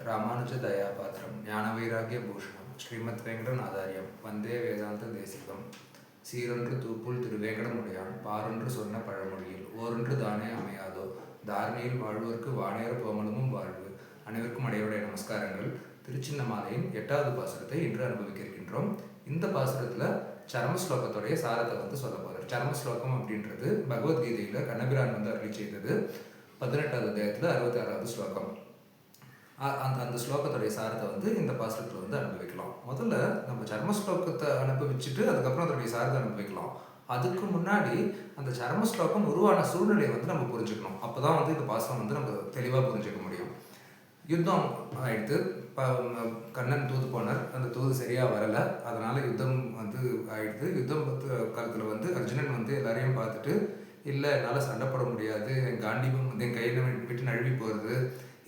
ராமானுஜ தயாபாத்திரம் ஞானவைராகிய பூஷணம் ஸ்ரீமத் வெங்கடநாதாரியம் வந்தே வேதாந்த தேசிகம் சீரொன்று தூப்புள் திருவேங்கடமுடையான் பாரொன்று சொன்ன பழமொழியில் ஓரொன்று தானே அமையாதோ தாரணியில் வாழ்வோர்க்கு வானேற போமலமும் வாழ்வு. அனைவருக்கும் அடையோடைய நமஸ்காரங்கள். திருச்சின்னமாலையின் 8வது பாசுரத்தை இன்று அனுபவிக்க இருக்கின்றோம். இந்த பாசுரத்தில் சரமஸ்லோகத்துடைய சாரத்தை சொல்ல போகிறார். சரமஸ்லோகம் அப்படின்றது பகவத்கீதையில் கண்ணபிரான் அருளி செய்தது. 18வது அத்தியாயத்தில் 66வது ஸ்லோகம். அந்த ஸ்லோகத்துடைய சாரத்தை இந்த பாசுரத்தில் அனுபவிக்கலாம். முதல்ல நம்ம சர்ம ஸ்லோகத்தை அனுபவிச்சுட்டு அதுக்கப்புறம் அதனுடைய சாரத்தை அனுபவிக்கலாம். அதுக்கு முன்னாடி அந்த சர்ம ஸ்லோகம் உருவான சூழ்நிலையை நம்ம புரிஞ்சுக்கணும். அப்போ தான் இந்த பாசுரம் நம்ம தெளிவாக புரிஞ்சுக்க முடியும். யுத்தம் ஆயிடுத்து. கண்ணன் தூது போனார். அந்த தூது சரியாக வரலை. அதனால் யுத்தம் ஆயிடுது. யுத்தம் காலத்தில் அர்ஜுனன் எல்லாரையும் பார்த்துட்டு, இல்லை என்னால் சண்டை போட முடியாது, என் காண்டிபம் என் கையில் விட்டு நழுவி போகிறது,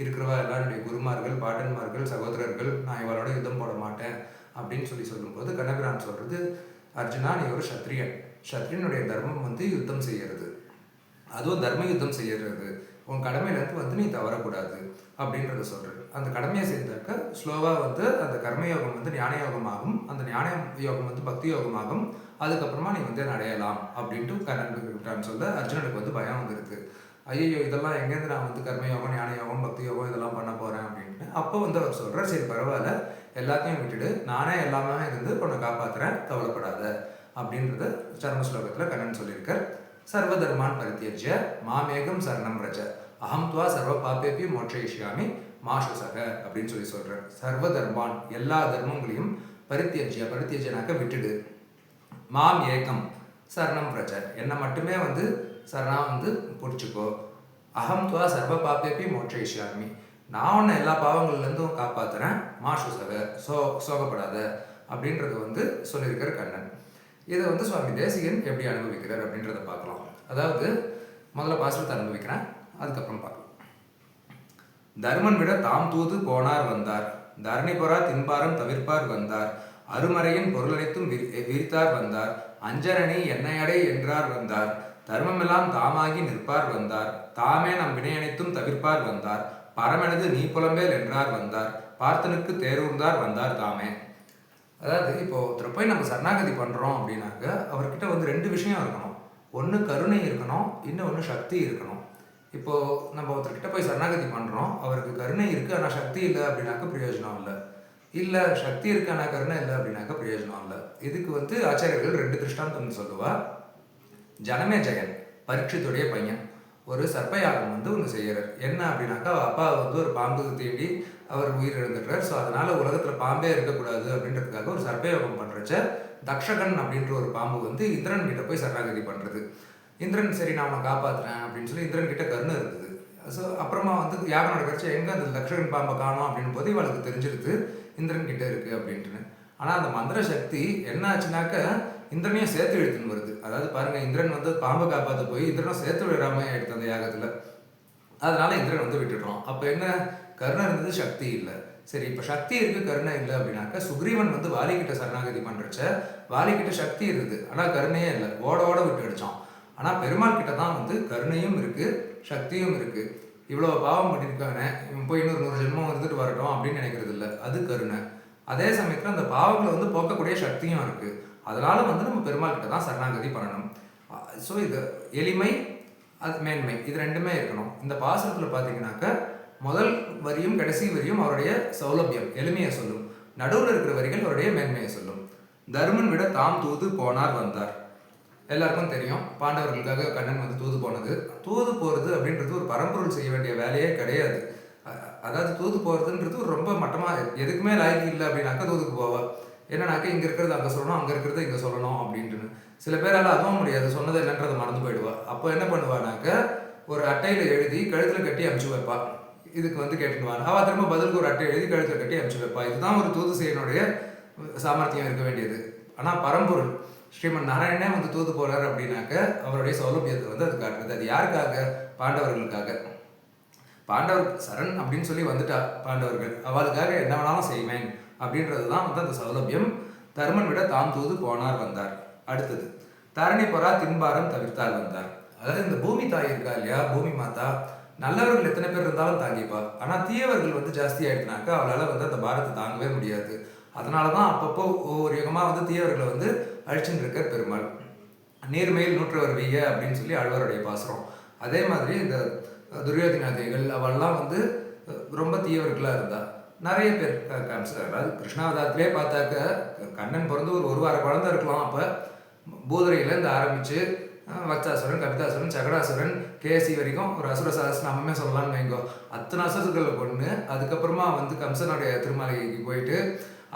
இருக்கிறவா எல்லாருடைய குருமார்கள், பாட்டன்மார்கள், சகோதரர்கள், நான் இவளோட யுத்தம் போட மாட்டேன் அப்படின்னு சொல்லும்போது கண்ணபிரான் சொல்கிறது, அர்ஜுனா நீ ஒரு சத்திரியன். சத்திரியனுடைய தர்மம் யுத்தம் செய்யறது, அதுவும் தர்ம யுத்தம் செய்யறது. உன் கடமையிலேருந்து நீ தவறக்கூடாது அப்படின்றத சொல்கிறது. அந்த கடமையை செய்தாக்க ஸ்லோவாக அந்த கர்மயோகம் ஞான யோகமாகும். அந்த ஞான யோகம் பக்தி யோகமாகும். அதுக்கப்புறமா நீ அடையலாம் அப்படின்ட்டு கண்ணன் சொல்ல அர்ஜுனனுக்கு பயம் வந்துருக்கு. ஐயோ இதெல்லாம் எங்கேருந்து நான் கர்மயோகம், ஞான யோகம், பக்தி யோகம் இதெல்லாம் பண்ண போகிறேன் அப்படின்ட்டு. அப்போ அவர் சொல்கிறார், சரி பரவாயில்ல, எல்லாத்தையும் விட்டுடு, நானே எல்லாமே உன்னை காப்பாற்றுறேன், கவலைப்படாத அப்படின்றத சர்ம ஸ்லோகத்தில் கண்ணன் சொல்லியிருக்கார். சர்வதர்மான் பரித்தியஜ்ய மாமேகம் சரணம் ரஜ அகம் துவா சர்வ பாப்பேபி மோட்சயிஷ்யாமி மாசுசக அப்படின்னு சொல்கிறார். சர்வதர்மான் எல்லா தர்மங்களையும் பரித்தியஜ்யனாக்க விட்டுடு, மாம் ஏகம் சரணம் ரஜ என்னை மட்டுமே சரணா பிடிச்சிக்கோ, அகம் துவா சர்வ பாப்பேபி மோட்சயிஷ்யாமி நான் உன்னை எல்லா பாவங்கள்லேருந்தும் காப்பாற்றுறேன், மாசுசக சோகப்படாத அப்படின்றத சொல்லியிருக்கார் கண்ணன். இதை சுவாமி தேசிகன் எப்படி அனுபவிக்கிறார் அப்படின்றத பார்க்கலாம். அதாவது முதல்ல பாசுரத்தை அனுபவிக்கிறேன், அதுக்கப்புறம் பார்க்கலாம். தர்மன் விட தாம் தூது போனார் வந்தார், தரணி பொறா தின்பாரம் தவிர்ப்பார் வந்தார், அருமறையின் பொருளனைத்தும் விரித்தார் வந்தார், அஞ்சரணி என்னையடை என்றார் வந்தார், தர்மமெல்லாம் தாமாகி நிற்பார் வந்தார், தாமே நம் வினையனைத்தும் தவிர்ப்பார் வந்தார், பரமெனது நீ புலம்பேல் என்றார் வந்தார், பார்த்தனுக்கு தேரூர்ந்தார் வந்தார் தாமே. அதாவது இப்போ ஒருத்தரை போய் நம்ம சரணாகதி பண்ணுறோம் அப்படின்னாக்க அவர்கிட்ட 2 விஷயம் இருக்கணும். ஒன்று கருணை இருக்கணும், இன்னொன்று சக்தி இருக்கணும். இப்போது நம்ம ஒருத்தர்கிட்ட போய் சரணாகதி பண்ணுறோம், அவருக்கு கருணை இருக்குது ஆனால் சக்தி இல்லை அப்படின்னாக்க பிரயோஜனம் இல்லை, இல்லை சக்தி இருக்கு ஆனால் கருணை இல்லை அப்படின்னாக்க பிரயோஜனம் இல்லை. இதுக்கு ஆச்சாரியர்கள் 2 திருஷ்டாந்தம் சொல்லுவா. ஜனமே ஜெயன் பரீட்சித்துடைய பையன் ஒரு சர்ப்பயாகம் ஒன்று செய்கிறார். என்ன அப்படின்னாக்கா அப்பா ஒரு பாம்பு தீண்டி அவர் உயிர் இழந்துடுறார். ஸோ அதனால் உலகத்தில் பாம்பே இருக்கக்கூடாது அப்படின்றதுக்காக ஒரு சர்ப்பயோகம் பண்ணுறச்ச தக்ஷகன் அப்படின்ற ஒரு பாம்பு இந்திரன் கிட்ட போய் சரணாகதி பண்ணுறது. இந்திரன் சரி நான் அவனை காப்பாற்றுறேன் அப்படின்னு சொல்லி இந்திரன் கிட்ட கருணை இருந்தது. ஸோ அப்புறமா யாகம் நடக்கிறச்ச எங்கே அந்த தக்ஷகன் பாம்பை காணும் அப்படின் போது இவளுக்கு தெரிஞ்சிருது இந்திரன் கிட்ட இருக்குது அப்படின்ட்டுன்னு. ஆனால் அந்த மந்திர சக்தி என்ன ஆச்சுனாக்க இந்திரனையும் சேர்த்து இழுத்துன்னு வருது. அதாவது பாருங்கள், இந்திரன் பாம்பை காப்பாற்ற போய் இந்திரனும் சேர்த்து விடுறாம எடுத்து அந்த யாகத்தில். அதனால இந்திரன் விட்டுடுறோம். அப்போ என்ன, கருணை இருந்தது, சக்தி இல்லை. சரி, இப்போ சக்தி இருக்குது, கருணை இல்லை அப்படின்னாக்க சுக்ரீவன் வாலிக்கிட்ட சரணாகதி பண்ணுறச்ச வாலிக்கிட்ட சக்தி இருக்குது ஆனால் கருணையே இல்லை, ஓட விட்டு அடித்தான். ஆனால் பெருமாள் கிட்ட தான் கருணையும் இருக்குது, சக்தியும் இருக்குது. இவ்வளோ பாவம் பண்ணியிருக்காங்க, இவன் போய் இன்னொரு 100 ஜென்மம் வரட்டும் அப்படின்னு நினைக்கிறது இல்லை, அது கருணை. அதே சமயத்தில் அந்த பாவங்களை போக்கக்கூடிய சக்தியும் இருக்குது. அதனால் நம்ம பெருமாள் கிட்ட தான் சரணாகதி பண்ணணும். ஸோ இது எளிமை, அது மேன்மை, இது 2மே இருக்கணும். இந்த பாசுரத்தில் பார்த்தீங்கன்னாக்க முதல் வரியும் கடைசி வரியும் அவருடைய சௌலபியம் எளிமையை சொல்லும், நடுவில் இருக்கிற வரிகள் அவருடைய மேன்மையை சொல்லும். தர்மன் விட தாம் தூது போனார் வந்தார். எல்லாருக்கும் தெரியும், பாண்டவர்களுக்காக கண்ணன் தூது போனது. தூது போகிறது அப்படின்றது ஒரு பரம்பொருள் செய்ய வேண்டிய வேலையே கிடையாது. அதாவது தூது போகிறதுன்றது ஒரு ரொம்ப மட்டமாக எதுக்குமே லாய்க்கு இல்லை அப்படின்னாக்கா தூதுக்கு போவா. என்னன்னாக்கா இங்கே இருக்கிறது அங்கே சொல்லணும், அங்கே இருக்கிறது இங்கே சொல்லணும் அப்படின்ட்டுன்னு. சில பேரால் அதுவும் முடியாது, சொன்னது என்னன்றதை மறந்து போயிடுவா. அப்போ என்ன பண்ணுவானாக்க ஒரு அட்டையில் எழுதி கழுத்தில் கட்டி அனுப்பிச்சு வைப்பா. இதுக்கு கேட்டுடுவான். அவள் திரும்ப பதிலுக்கு ஒரு அட்டை எழுதி கழுத்தில் கட்டி அனுப்பிச்சு வைப்பா. இதுதான் ஒரு தூது செய்யனுடைய சாமர்த்தியம் இருக்க வேண்டியது. ஆனால் பரம்பொருள் ஸ்ரீமன் நாராயணனே தூது போகிறார் அப்படின்னாக்க அவருடைய சௌலபியத்தை அது காட்டுறது. அது யாருக்காக? பாண்டவர்களுக்காக. பாண்டவர் சரண் அப்படின்னு சொல்லி வந்துட்டா பாண்டவர்கள், அவளுக்காக என்ன வேணாலும் செய்வேன் அப்படின்றது தான் அந்த சௌலபியம். தர்மன் விட தாம் தூது போனார் வந்தார். அடுத்தது தரணி பொறா தின்பாரம் தவிர்த்தார் வந்தார். அதாவது இந்த பூமி தாய் இருக்கா இல்லையா, பூமி மாதா, நல்லவர்கள் எத்தனை பேர் இருந்தாலும் தாங்கிப்பா. ஆனால் தீயவர்கள் வந்து ஜாஸ்தி ஆயிடுனாக்கா அவளால் வந்து அந்த பாரத்தை தாங்கவே முடியாது. அதனால தான் அப்பப்போ ஒவ்வொரு யுகமாக வந்து தீயவர்களை வந்து அழிச்சுட்டு இருக்கார் பெருமாள். நீர்மையில் நூற்றவர் வீய அப்படின்னு சொல்லி ஆழ்வாருடைய பாசுரம். அதே மாதிரி இந்த துரியோதனாதிகள் அவள்லாம் வந்து ரொம்ப தீயவர்களாக இருந்தா. நிறைய பேர் அதாவது கிருஷ்ணாவதாரத்திலே பார்த்தாக்க கண்ணன் பிறந்து ஒரு வார குழந்தை இருக்கலாம். அப்போ பூதரையிலேருந்து ஆரம்பித்து வச்சாசுரன், கபிதாசுரன், சகடாசுரன், கேசி வரைக்கும் ஒரு அசுர சகஸ்ரநாமமே சொல்லலாம்னு வைங்கோ. அத்தனை அசுரர்களை கொண்டு அதுக்கப்புறமா வந்து கம்சனுடைய திருமலைக்கு போயிட்டு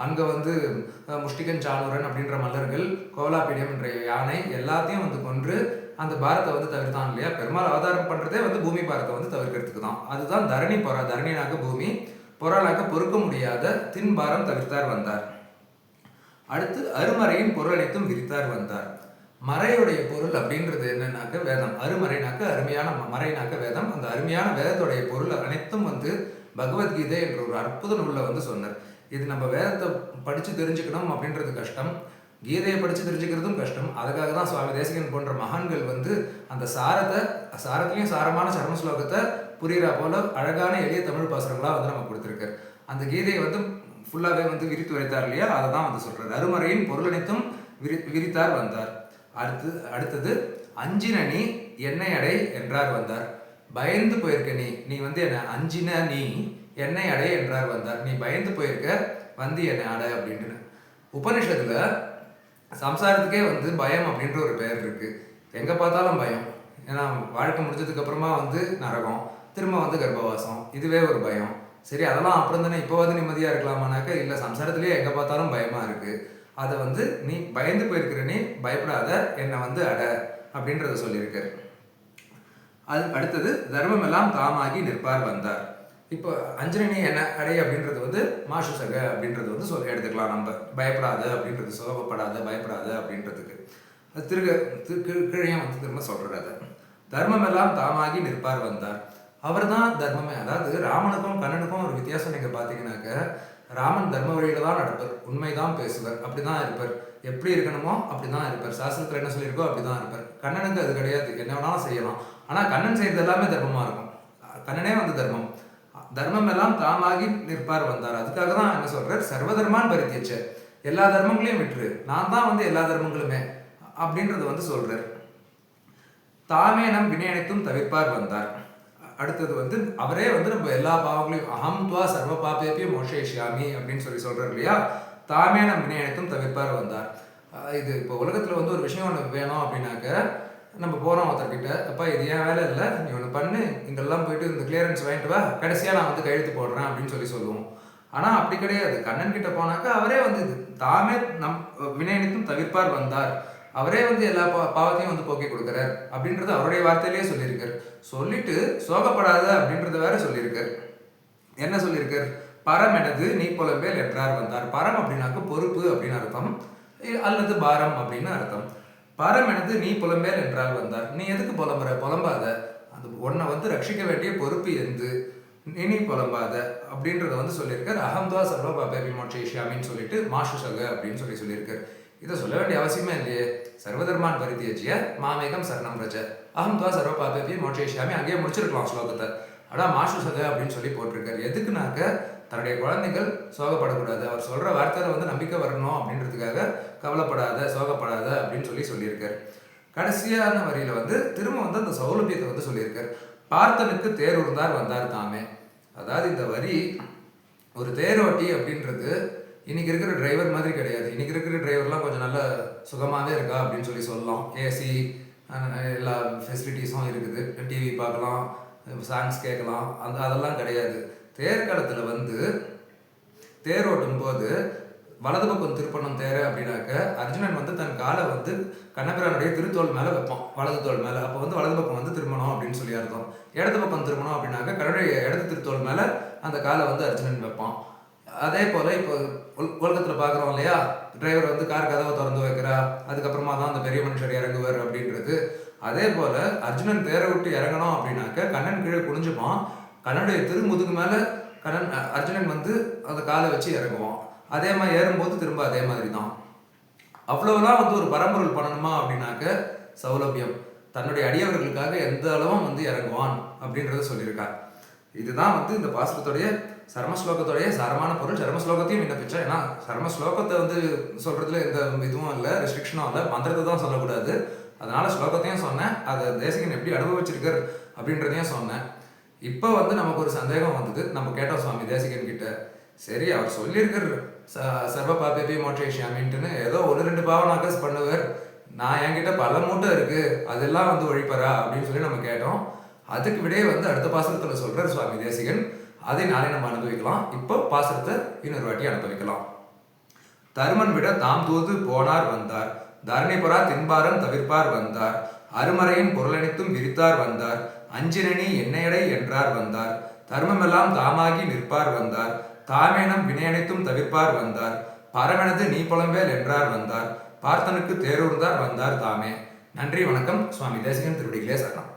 அங்கே வந்து முஷ்டிகன், சானூரன் அப்படின்ற மல்லர்கள், கோலாபீடியம் என்ற யானை எல்லாத்தையும் வந்து கொன்று அந்த பாரத்தை வந்து தவிர்த்தான் இல்லையா. பெருமாள் அவதாரம் பண்ணுறதே வந்து பூமி பாரத்தை வந்து தவிர்க்கிறதுக்கு தான். அதுதான் தரணி பொறா. தரணினாக்க பூமி, பொறாளாக்க பொறுக்க முடியாத தின் பாரம் தவிர்த்தார் வந்தார். அடுத்து அருமறையின் பொருள் அனைத்தும் விரித்தார் வந்தார். மறையுடைய பொருள் அப்படின்றது என்னன்னாக்க வேதம். அருமறைனாக்க அருமையான, மறைனாக்க வேதம். அந்த அருமையான வேதத்துடைய பொருள் அனைத்தும் வந்து பகவத்கீதை என்ற ஒரு அற்புத நூலில் வந்து சொன்னார். இது நம்ம வேதத்தை படித்து தெரிஞ்சுக்கணும் அப்படின்றது கஷ்டம், கீதையை படித்து தெரிஞ்சுக்கிறதும் கஷ்டம். அதுக்காக தான் சுவாமி தேசிகன் போன்ற மகான்கள் வந்து அந்த சாரத்துலேயும் சாரமான சர்ம ஸ்லோகத்தை புரிகிற போல அழகான எளிய தமிழ் பாசுரங்களாக வந்து நம்ம கொடுத்துருக்கார். அந்த கீதையை வந்து ஃபுல்லாகவே வந்து விரித்து உரைத்தார் இல்லையா, அதை தான் வந்து சொல்கிறார். அருமறையின் பொருள் அனைத்தும் விரித்தார் வந்தார். அடுத்தது அஞ்சின நீ என்னை அடை என்றார் வந்தார். பயந்து போயிருக்க நீ வந்து என்ன அஞ்சின நீ என்னை அடை என்றார் வந்தார். நீ பயந்து போயிருக்க வந்து என்னை அடை அப்படின்ட்டு. உபனிஷத்துல சம்சாரத்துக்கே வந்து பயம் அப்படின்ற ஒரு பெயர் இருக்கு. எங்க பார்த்தாலும் பயம். ஏன்னா வாழ்க்கை முடிஞ்சதுக்கு அப்புறமா வந்து நரகம், திரும்ப வந்து கர்ப்பவாசம், இதுவே ஒரு பயம். சரி, அதெல்லாம் அப்புறம் தானே, இப்போவாது நிம்மதியா இருக்கலாமானாக்க இல்லை, சம்சாரத்திலேயே எங்க பார்த்தாலும் பயமா இருக்கு. அதை வந்து நீ பயந்து போயிருக்கிற, நீ பயப்படாத, என்னை வந்து அட அப்படின்றத சொல்லியிருக்காரு. அது அடுத்தது தர்மம் எல்லாம் தாமாகி நிற்பார் வந்தார். இப்போ அஞ்சனி என்ன அடை அப்படின்றது வந்து மாசுசக அப்படின்றது வந்து எடுத்துக்கலாம். நம்ம பயப்படாத அப்படின்றது, சோகப்படாத, பயப்படாத அப்படின்றதுக்கு அது கீழையும் வந்து திரும்ப சொல்றாரு. தர்மம் எல்லாம் தாமாகி நிற்பார் வந்தார். அவர் தான் தர்மமே. அதாவது ராமனுக்கும் கண்ணனுக்கும் ஒரு வித்தியாசம் நீங்க பாத்தீங்கன்னாக்க, ராமன் தர்ம வழியில தான் நடப்பார், உண்மைதான் பேசுவார், அப்படிதான் இருப்பார், எப்படி இருக்கணுமோ அப்படிதான் இருப்பார், சாஸ்திரத்துல என்ன சொல்லியிருக்கோ அப்படிதான் இருப்பார். கண்ணனுக்கு அது கிடையாது, என்ன வேணாலும் செய்யலாம். ஆனா கண்ணன் செய்யறது எல்லாமே தர்மமா இருக்கும். கண்ணனே வந்து தர்மம். தர்மம் எல்லாம் தாமாகி நிற்பார் வந்தார். அதுக்காக தான் என்ன சொல்றார், சர்வதர்மான் பரித்தியச்ச, எல்லா தர்மங்களையும் விட்டுரு, நான் தான் வந்து எல்லா தர்மங்களுமே அப்படின்றது வந்து சொல்றார். தாமே நம் வினையனைத்தும் தவிர்ப்பார் வந்தார். அடுத்தது வந்து அவரே வந்து நம்ம எல்லா பாவங்களையும் அகம் துவா சர்வ பாபேபியும் மோஷயிஷ்யாமி அப்படின்னு சொல்றாரு இல்லையா. தாமே நம் வினையனைத்தும் தவிர்ப்பார் வந்தார். இது இப்போ உலகத்துல வந்து ஒரு விஷயம் ஒன்று வேணும் அப்படின்னாக்க, நம்ம போகிறோம் ஒருத்தர்கிட்ட, அப்பா இது ஏன் வேலை இல்லை, நீ ஒன்று பண்ணு, இங்கெல்லாம் போயிட்டு இந்த கிளியரன்ஸ் வாங்கிட்டு வா, கடைசியாக நான் வந்து கையெழுத்து போடுறேன் அப்படின்னு சொல்லுவோம். ஆனால் அப்படி கிடையாது. கண்ணன் கிட்ட போனாக்கா அவரே வந்து தாமே நம் வினையனைத்தும் தவிர்ப்பார் வந்தார். அவரே வந்து எல்லா பாவத்தையும் வந்து போக்கி கொடுக்குறார் அப்படின்றது அவருடைய வார்த்தையிலேயே சொல்லியிருக்கார். சொல்லிட்டு சோகப்படாத அப்படின்றத வேற சொல்லியிருக்கார். என்ன சொல்லியிருக்கார், பரம் எனது நீ புலம்பேல் என்றார் வந்தார். பரம் அப்படின்னாக்க பொறுப்பு அப்படின்னு அர்த்தம், அல்லது பாரம் அப்படின்னு அர்த்தம். பரம் எனது நீ புலம்பேல் என்றால் வந்தார். நீ எதுக்கு புலம்பாத, அந்த உன்னை வந்து ரட்சிக்க வேண்டிய பொறுப்பு எந்து, நீ புலம்பாத அப்படின்றத வந்து சொல்லியிருக்கார். அகம்துவா சர்வ பேபி மோட்சயிஷ்யாமின்னு சொல்லிட்டு மாசுசக அப்படின்னு சொல்லியிருக்கார். இதை சொல்ல வேண்டிய அவசியமே இல்லையே. சர்வதர்மான் பரித்தியஜ்ய மாமேகம் சரணம் ரஜ அகம்துவா சர்வ பாபேபி மோட்சயிஷ்யாமி, அங்கேயே முடிச்சிருக்கலாம் ஸ்லோகத்தை. ஆனால் மாசுசக அப்படின்னு சொல்லி போட்டிருக்காரு. எதுக்குனாக்க தன்னுடைய குழந்தைகள் சோகப்படக்கூடாது, அவர் சொல்ற வார்த்தையில வந்து நம்பிக்கை வரணும் அப்படின்றதுக்காக கவலைப்படாத, சோகப்படாத அப்படின்னு சொல்லியிருக்காரு. கடைசியான வரியில வந்து திரும்ப வந்து அந்த சௌலபியத்தை வந்து சொல்லியிருக்காரு. பார்த்தனுக்கு தேர் உருந்தார் வந்தார் தாமே. அதாவது இந்த வரி, ஒரு தேரோட்டி அப்படின்றது இன்னைக்கு இருக்கிற டிரைவர் மாதிரி கிடையாது. இன்னைக்கு இருக்கிற டிரைவர்லாம் கொஞ்சம் நல்ல சுகமாகவே இருக்கா அப்படின்னு சொல்லலாம். ஏசி, எல்லா ஃபெசிலிட்டிஸும் இருக்குது, டிவி பார்க்கலாம், சாங்ஸ் கேட்கலாம், அதெல்லாம் கிடையாது. தேர்காலத்தில் வந்து தேர் ஓட்டும் போது வலது பக்கம் திருப்பணம் தேர அப்படின்னாக்க, அர்ஜுனன் வந்து தன் காலை வந்து கண்ணபிரானுடைய திருத்தோல் மேலே வைப்பான், வலது தோல் மேலே. அப்போ வந்து வலது பக்கம் வந்து திரும்பணும் அப்படின்னு சொல்லி அர்த்தம். இடது பக்கம் திரும்பணும் அப்படின்னாக்க கண்ணனுடைய இடது திருத்தோல் மேலே அந்த காலை வந்து அர்ஜுனன் வைப்பான். அதே போல் இப்போ உலகத்தில் பார்க்குறோம் இல்லையா, டிரைவர் வந்து கார் கதவை திறந்து வைக்கிறா, அதுக்கப்புறமா தான் அந்த பெரிய மனுஷர் இறங்குவார் அப்படின்றது. அதே போல் அர்ஜுனன் தேரை விட்டு இறங்கணும் அப்படின்னாக்க கண்ணன் கீழே குனிஞ்சுப்பான், கண்ணனுடைய திருமுதுகு மேலே அர்ஜுனன் வந்து அந்த காலை வச்சு இறங்குவான். அதே மாதிரி ஏறும்போது திரும்ப அதே மாதிரி தான். அவ்வளோலாம் வந்து ஒரு பரம்பொருள் பண்ணணுமா அப்படின்னாக்க சௌலபியம். தன்னுடைய அடியவர்களுக்காக எந்த அளவும் வந்து இறங்குவான் அப்படின்றத சொல்லியிருக்கார். இதுதான் வந்து இந்த பாசுரத்துடைய சர்மஸ்லோகத்துடைய சாரமான பொருள். சர்மஸ்லோகத்தையும் விண்ணப்பிச்சேன். ஏன்னா சர்மஸ்லோகத்தை வந்து சொல்றதுல எந்த இதுவும் இல்லை, ரெஸ்ட்ரிக்ஷனும் இல்லை. மந்திரத்தை தான் சொல்லக்கூடாது. அதனால ஸ்லோகத்தையும் சொன்னேன், அதை தேசிகன் எப்படி அனுபவிச்சிருக்கார் அப்படின்றதையும் சொன்னேன். இப்போ வந்து நமக்கு ஒரு சந்தேகம் வந்தது. நம்ம கேட்டோம் சுவாமி தேசிகன் கிட்ட, சரி அவர் சொல்லியிருக்கார் சர்வ பாபேபி மோட்சேஷியாமின்ட்டுன்னு, ஏதோ 1-2 பாவனாக்கஸ் பண்ணுவார், நான் என்கிட்ட பல மூட்டை இருக்கு, அதெல்லாம் வந்து ஒழிப்பறா அப்படின்னு சொல்லி நம்ம கேட்டோம். அதுக்கு விடையே வந்து அடுத்த பாசுரத்தில் சொல்றார் சுவாமி தேசிகன். அதை நாளை நம்ம அனுபவிக்கலாம். இப்போ பாசுரத்தை இன்னொரு வாட்டி அனுபவிக்கலாம். தருமன் விட தாம் தூது போனார் வந்தார், தரணிபுரா தின்பாரம் தவிர்ப்பார் வந்தார், அருமறையின் பொருளனைத்தும் விரித்தார் வந்தார், அஞ்சினி என்னையடை என்றார் வந்தார், தர்மமெல்லாம் தாமாகி நிற்பார் வந்தார், தாமேனம் வினையனைத்தும் தவிர்ப்பார் வந்தார், பரமெனது நீ புலம்பேல் என்றார் வந்தார், பார்த்தனுக்கு தேரூர்ந்தார் வந்தார் தாமே. நன்றி, வணக்கம். சுவாமி தேசிகன் திருவடிகளே சரணம்.